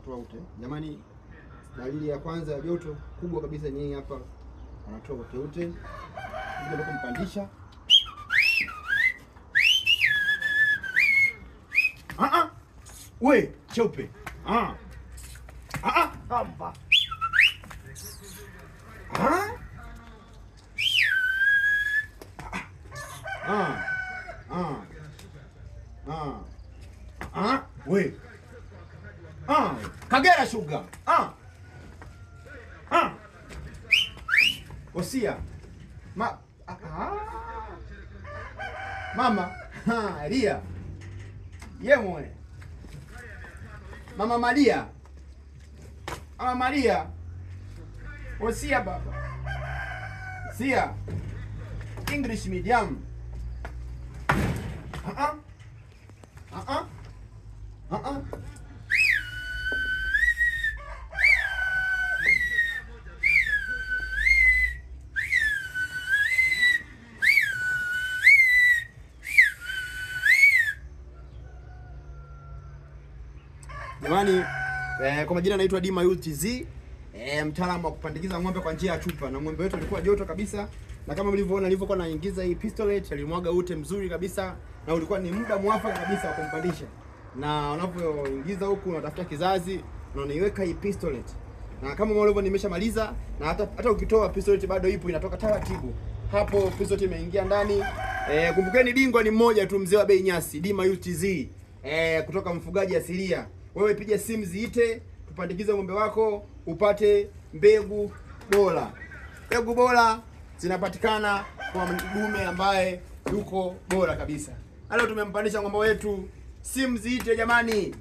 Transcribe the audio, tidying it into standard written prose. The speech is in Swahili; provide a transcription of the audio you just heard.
anatoa ute. Jamani, dalili ya kwanza ya joto kubwa kabisa ni hapa, anatoa ute. Ndio kumpandisha. We, cheupe. Hamba. We. Kagera Sugar. Osia. Mama. Ria. Yemwe. Mama Maria. Mama Maria. Osia baba. Sia. English medium. Jamani, kwa majina naitwa Dima UTZ, mtaalamu wa kupandikiza ng'ombe kwa njia ya chupa, na ng'ombe wetu alikuwa joto kabisa, na kama mlivyoona nilivyokuwa naingiza hii pistolet, alimwaga ute mzuri kabisa, na ulikuwa ni muda mwafaka kabisa wa kumpandisha. Na unapoingiza huku unatafuta kizazi na unaiweka hii pistolet. Na kama mlivyoona nimeshamaliza, na hata ukitoa pistolet bado ipo, inatoka taratibu. Hapo pistolet imeingia ndani. Kumbukeni bingwa ni mmoja tu, mzee wa bei nyasi, Dima UTZ, kutoka mfugaji asilia. Wewe piga simu ziite, tupandikize ng'ombe wako upate mbegu bora. Mbegu bora zinapatikana kwa mdume ambaye yuko bora kabisa. Leo tumempandisha ng'ombe wetu. Simu ziite jamani.